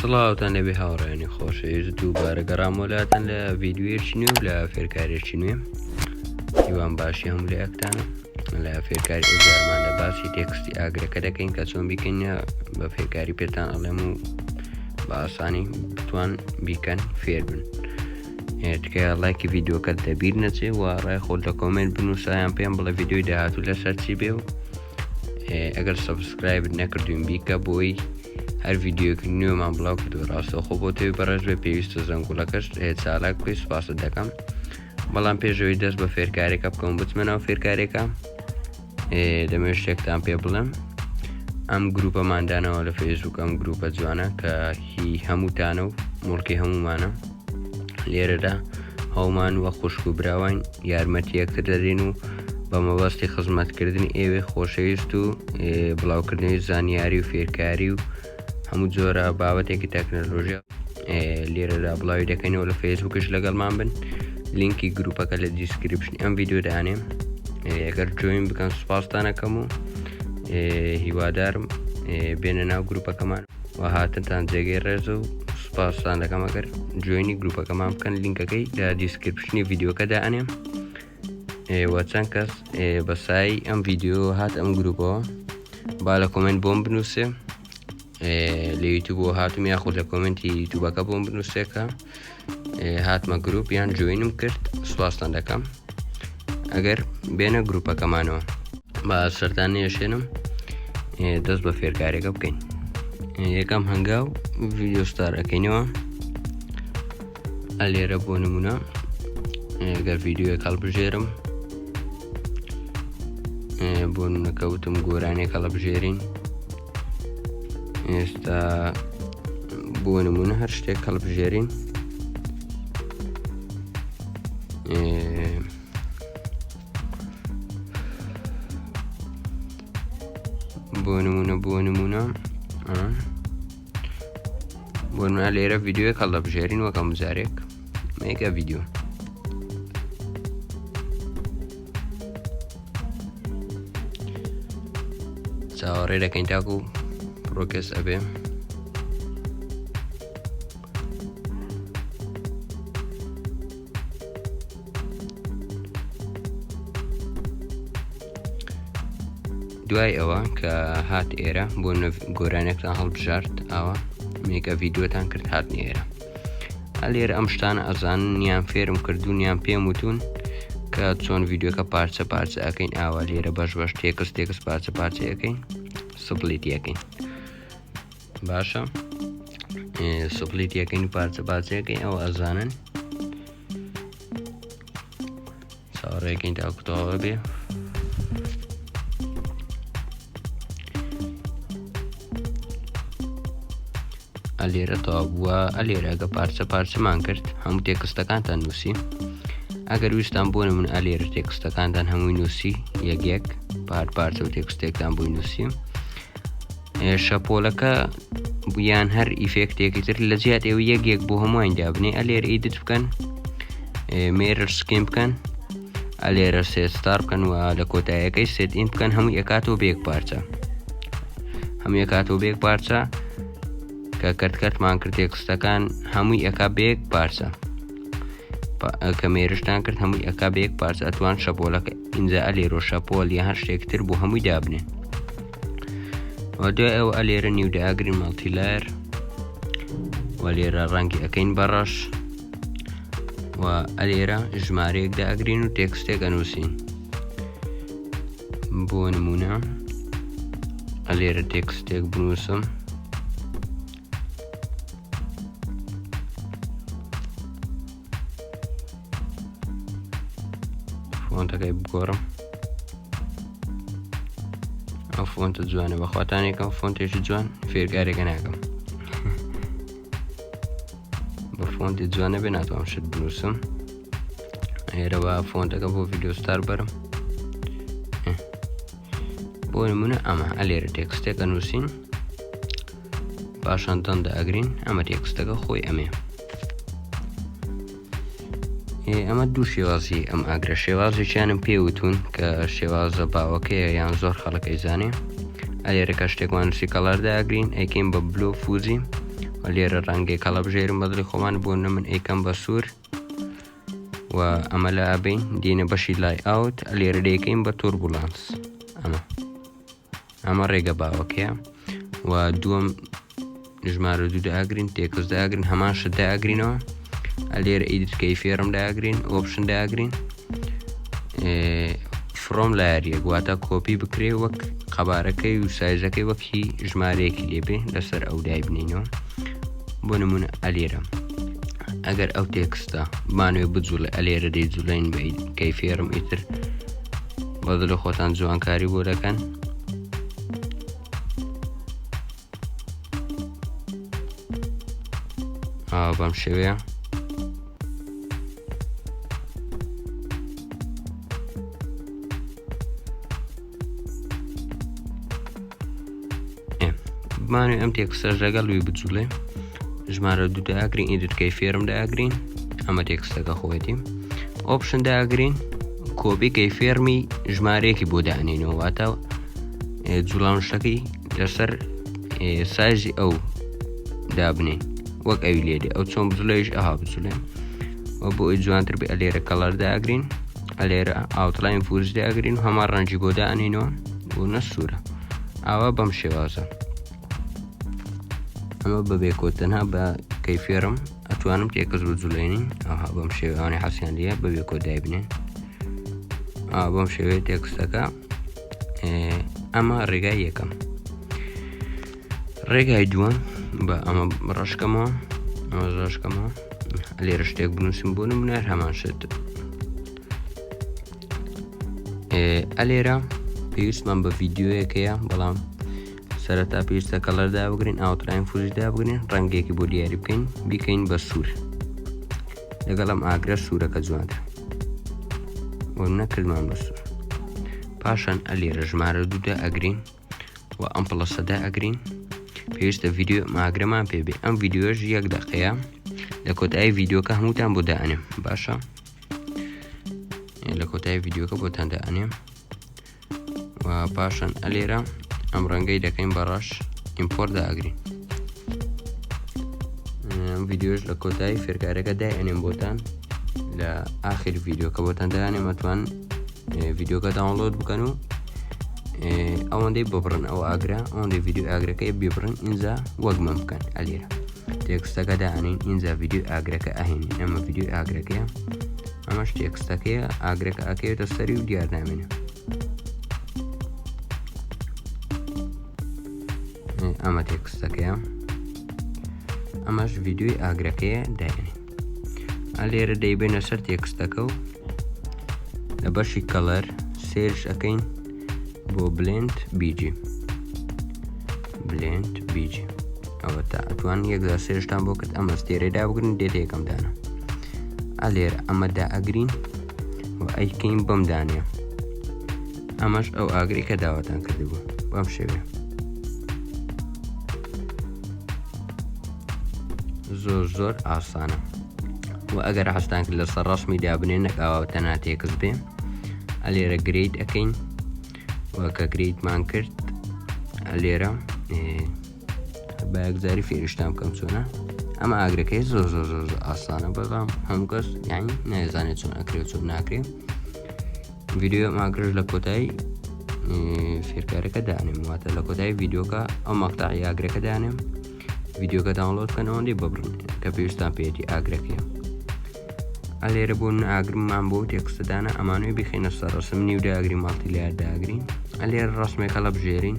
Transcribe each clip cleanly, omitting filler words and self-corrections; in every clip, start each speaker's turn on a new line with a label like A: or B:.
A: سڵاوتان لەبێ هاوڕێنی خۆشەویست دووبارە گەڕامۆلاتەن لە ڤیدیۆیەکی نوێ و لە فێرکارێکی نوێ. هیوان باشی هەموو لە یەکتانە. لە فێرکاری ئەوزارمان لە باسی تێکستی ئاگرەکە دەکەین کە چۆن بیکەینە بە فێرکاری پێتان ئەڵێم و بە ئاسانی بتوان بیکەن فێر بن. تکایە لایکی ڤیدیۆکەت دەبیر نەچێ و ڕای خۆت لە کۆمنت بنووسایان پێم بڵێ ڤیدیۆی داهاتوو لەسەر چی بێ و ئەگەر سەبسکرایبت نەکردوین بیکە بۆی هەر ڤیدیۆیەکی نوێمان بڵاو کردو. ڕاستەوخۆ بۆ تێوی بەڕێز بێ پێویستە زەنگوڵەکەش چالاک بکەی. سوپاست دەکەم. بەڵام پێشەوەی دەست بە فێرکارێکە بکەم بچمە ناو فێرکارێکە دەمەوێت شتێکتان پێ بڵێم. ئەم گروپەماندانەوە لە فەیسبووکم گروپە جوانە کە هی هەمووتانە و مڵکی هەمومانە. لێرەدا هەومان وە خوشک و براوان یارمەتیەکتر دەدەین و بە مەبەستی خزمەتکردنی ئێوێ خۆشەویست و بڵاوکردنەوەی زانیاری و فێرکاری و هەموو جۆرە بابەتێکی تەکنۆلۆژیا لێرەدا بڵاوی دەکەینەوە. لە فەیسبووکش لەگەڵمان بن. لینکی گروپەکە لە دیسکریپشنی ئەم ڤیدیۆ دانێم. ئەگەر جۆین بکەن سوپاستانەکەم و هیوادارم بێنە ناو گروپەکەمان و هاتنتان جێگەی ڕێز و سوپاستان دەکەم ئەگەر جۆینی گروپەکەمان بکەن. لینکەکەی لە دیسکریپشنی ڤیدیۆکە دانێم. وە چەند کەس بە سای ئەم ڤیدیۆ هات ئەم گروپەوە با لە کۆمنت بۆم بنووسێ لە یوتیوبەوە هاتم یاخود لە کۆمنتی یوتیوبەکە بۆم بنووسێکە هاتمە گروپ یان جۆینم کرد. سوپاستان دەکەم. ئەگەر بێنە گروپەکەمانەوە با سەرتان نێشێنم دەست بە فێرکارێکە بکەین. یەکەم هەنگاو ڤیدیۆستار ئەەکەینەوە. ئەلێرە بۆ نمونە ئەگەر ڤیدیۆیەک هەڵبژێرم بۆ نەکەوتم گۆرانێک هەڵبژێرین. ئێستا بۆ نمونە هەر شتێک هەڵبژێرین بۆ نمونە لێرە ڤیدیۆیەک هەڵبژێرین وەکەم جارێک مێگە ڤیدیۆ چاوەڕێ دەکەین تاکو و پرۆکێس ئەبێ. دوای ئەوە کە هات ئێرە بۆ گۆرانێکتان هەڵبژارد ئاوە مێگە ڤیدیۆتان کرد هاتنی ئێرە. لێرە ئەم شتانە ئەزان نیان فێرم کردوونیان پێم وتون کە چۆن ڤیدیۆکە پارچە پارچە ئەەکەین. ئاوا لێرە بەش بەش تێکس پارچە پارچە ئەەکەین. سپلیتی ئەەکەین. باشە سپلیتی ئەەکەین و پارچە پارچە ئەەکەین. ئەوە ئەزانن چاوەڕێەکەین تاکوتەوە بێ. ئەلێرە تەوا بووە. ئەلێرە ئەگە پارچە پارچەمان کرد هەموو تێکستەکانتان نووسی. ئەگەر ویستان بۆ نمون ئەلێرە تێکستەکانتان هەمووی نووسی یەک پارچە و تێکستێکتان بۆی نووسی. شەپۆلەکە یان هەر ئیفێکتێکی تر لە جیات ئێوە یەک بۆ هەمووان دابنێ. ئەلێرە ئیدت بکەن مێرر سکیم بکەن. ئەلێرە سێت ستار بکەن و لە کۆتاییەکەی سێت ئین بکەن. هەموو یەکاتەوە بێک پارچە هەموو یەکاتەوە بێک پارچە کە کەرتمان کرد تێکستەکان هەمووی ئەکا بێک پارچە کە مێرشتان کرد هەمووی ئەکا بێک پارچە. ئەتوان شەپۆلەکە ئینجا ئەلێرۆ شەپۆل یا هەر شتێکتر بۆ هەمووی دابنێن. و دوای ئەوە ئەلێرە نیو داگرین مەڵتیلایر و لێرە ڕەنگی ئەەکەین بەڕەش و ئەلێرە ژمارەیەک داگرین و تێکستێک ئەنووسین. بۆ نمونە ئەلێرە تێکستێک بنووسم. فۆنتەکەی بگۆڕم. ئەو فۆنتە جوانە بەخواتانێکم فۆنتێکی جوان فێرکارێکە ناکەم. بە فۆنتی جوانە بێ ناتوانم شت بنووسم. ئێرە بە فۆنتەکە بۆ ڤیدیۆستار بەرم. بۆ نمونە ئەمە ئەلێرە تێکستێک ئەنووسین پاشان دەندا ئەگرین. ئەمە تێکستەکە خۆی ئەمێ. ئەمە دوو شێوازی ئەم ئاگرە شێوازێکیانم پێوتون کە شێوازە باوەکەیە یان زۆر خەڵک ئەیزانێ. ئەلێرە کە شتێکمان نووسی کەڵەردا ئەگرین ئەیکەین بە بلو فوزی لێرە ڕەنگێک هەڵەبژێرم بەدڵی خۆمان بۆ من ئەیکەم بە سوور و ئەمە لە ئابین دێنە بەشی لای ئاوت لێرە دەیەکەین بە توربولانس ئەمە ڕێگە باوەکەیە و دووەم ژمارە دوو داگرین تێکس داگرین هەمان شت داگرینەوە لێرە ئیدیت کەیفێرم داگرین ئۆپشن داگرین فرۆم لایەریە واتە کۆپی بکرێ وەک قەبارەکەی و سایزەکەی وەکی ژمارەیەکی لێبێ لەسەر ئەو دایبنینەوە بۆ نمونە ئەلێرە ئەگەر ئەو تێکستە بمانوێ بجوڵێ ئەلێرە دەی جوڵین بە کەیفێرم ئیتر بەدڵە خۆتان جوانکاری بۆ دەکەن بەم شێوەیە بمانوێ ئەم تێکستە لەگەڵ وی بجوڵێ ژمارە دوو داگرین ئیدیت کەیفێرم داگرین ئەمە تێکستەکە خۆیەتی ئۆپشن داگرین کۆپی کەیفێرمی ژمارەیەکی بۆ دانینەوە واتە جوڵاوشەکەی لەسەر سایزی ئەو دابنین وەک ئەوی لێدێ ئەو چۆن بجوڵێش ئەها بجوڵێن و بۆ ئەوی جوانتر بێ ئەلێرە کەڵەر داگرین ئەلێرە ئاوتلاین فورس داگرین و هەمان ڕەنجی بۆ دانینەوە بۆ نەسوورە ئاوا بەم شێوازە ئەمە بەبێ کۆتەنها بە کەیفێرم ئەتوانم تێکەس بجوڵێنین ئەها بەم شێوەیانەی حەسیان لێە بەبێ کۆ دایبنێن بەم شێوەیە تێکستەکە ئەمە ڕێگای یەکەم ڕێگای دووەم بە ئەمە ڕەشکەمەوە لێرە شتێک بنووسم بۆ نمونە هەمان شت ئەلێرە پێویستمان بە ڤیدیۆیەکەیە بەڵام سەرەتا پێویستە کەڵەر دابگرین ئاوتلاین فوزی دابگرین ڕەنگێکی بۆ دیاری بکەین بیکەین بە سوور لەگەڵ ئەم ئاگرە سوورەکە جوانتر بۆ نەکردمان بە سوور پاشان ئەلێرە ژمارە دوودا ئەگرین و ئەم پڵەسەدا ئەگرین پێویستە ڤیدیۆ ئاگرەمان پێبێ ئەم ڤیدیۆش 1 دقەیە لە کۆتایی ڤیدیۆکە هەمووتان بۆ دائەنێم باشە لە کۆتایی ڤیدیۆکە بۆتان دائەنێم و پاشان ئەلێرە ئەم ڕەنگەی دەکەین بەڕەش ئیمپۆرت داگرین ئەم ڤیدیۆش لە کۆتایی فێرکارەکە دائەنێم بۆتان لە ئاخر ڤیدیۆکە بۆتان دائەنێم ئەتوان ڤیدیۆکە داونلۆد بکەن و ئەوەندەی ببڕن ئەو ئاگرا ئەوەندەی ڤیدیۆ ئاگرەکەی ببڕن ئینجا وەکمە بکەن ئەلێرە تێکستەکە دائەنین ئینجا ڤیدیۆ ئاگرەکە ئەهێنین ئەمە ڤیدیۆ ئاگرەکەیە ئەمەش تێکستەکەیە ئاگرەکە ئەکەوێتە سەری و دیارنامێنە ئەمە تێکستەکەیە ئەمەش ڤیدیۆی ئاگرەکەیە دائەنین ئەلێرە دەیبێنە سەر تێکستەکە و لە بەشی کەڵەر سێرش ئەەکەین بۆ بلند بیجی ئەوە تا ئەتوان یەکدا سێرشتان بۆ کرد ئەمە ستێرەدا بگرن دێتە یەکەم دانە ئەلێرە ئەمەدا ئەگرین و ئەیکەین بەم دانێ ئەمەش ئەو ئاگری کە داواتان کردبوو بەم شێوێ زۆر ئاسانە و ئەگەر حەستان کرد لەسەر ڕەسمی دابنێن نەک ئاواتەنها تێکس بێ ئەلێرە گرید ئەەکەین وەکە گریدمان کرد ئەلێرە بە یەکجاری فێریشتان بکەم چۆنە ئەمە ئاگرەکەی زۆر ئاسانە بەڵام هەموو کەس یانی نەیزانێت چۆن ئەکرێت چۆن ناکرێت ڤیدیۆ ئاگرش لە کۆتایی فێرکارەکە دانێم واتە لە کۆتایی ڤیدیۆکە ئەو مەقتەعی ئاگرەکە دانێم ڤیدیۆکە داونلۆد بکەنەوەندەی ببڕن کە پێویستان پێێتی ئاگرەکەیە ئەلێرە بوون ئاگرمان بۆ تێکستەدانە ئەمانوێ بخینە سەر ڕسم نیو داگری ماڵتی لار داگرین ئەلێرە ڕسمێکە لە بژێرین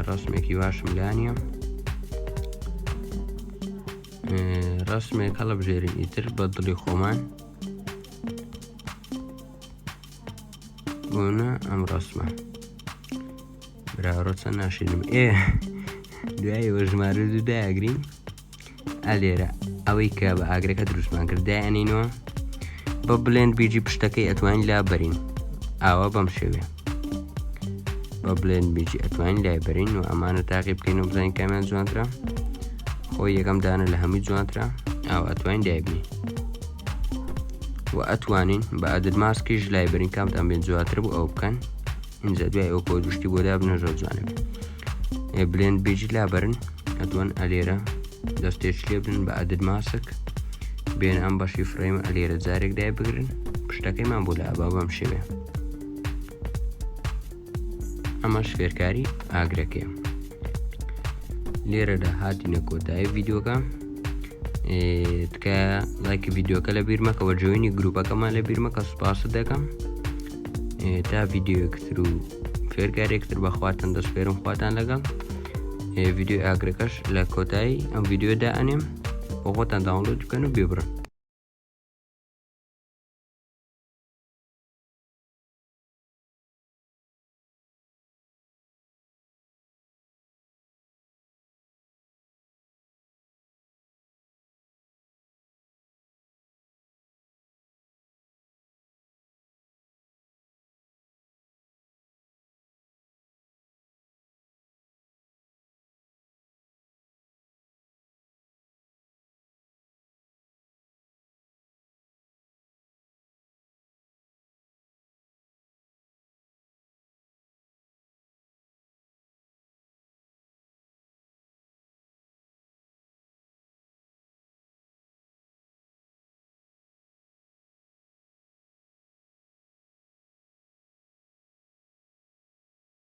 A: ڕسمێکی واشم لانیە ڕسمێکە لە بژێرین ئیتر بە دڵی خۆمان بوونە ئەم ڕسمە براڕۆ چەند ناشێنم دوایەوە ژمارە دوو داگرین ئەلێرە ئەوەی کە بە ئاگرەکە دروستمان کرد دایەنینەوە بە بلند بیجی پشتەکەی ئەتوانین لا بەرین ئاوا بەم شێوێ بە بلند بیجی ئەتوانین لای بەرین و ئەمانە تاقی بکەین و بزانین کامیان جوانترە خۆی یەکەم دانە لە هەمووی جوانترە ئاوا ئەتوانین دایبنین و ئەتوانین بە ئەدر ماسکیش لای بەرین کامتان بێن جواتر بوو ئەو بکەن اینجا دوای ئەو کۆ دوشتی بۆ دابنە زۆر جوانە بێ بلند بیجی لا بەرن ئەتوان ئەلێرە دەستێک لێ بن بە عەدد ماسک بێن ئەم بەشی فرەیمە ئەلێرە جارێک دای بگرن پشتەکەیمان بۆ لە ئەبا بەم شێوێ. ئەمەش فێرکاری ئاگرەکەیە. لێرەدا هاتینە کۆتایی ڤیدیۆکە. تکایە لایکی ڤیدیۆکە لە بیر مەکەوە، جۆینی گروپەکەمان لە بیر مەکە. سوپاست دەکەم تا ڤیدیۆیەکتر و فێرکارێکتر بەخواتان دەسپێرم خواتان لەگەڵ. ڤیدیۆ ئاگرەکەش لە کۆتایی ئەم ڤیدیۆدا ئەنێم بۆ خۆتان داونلۆد بکەن و بێبڕن.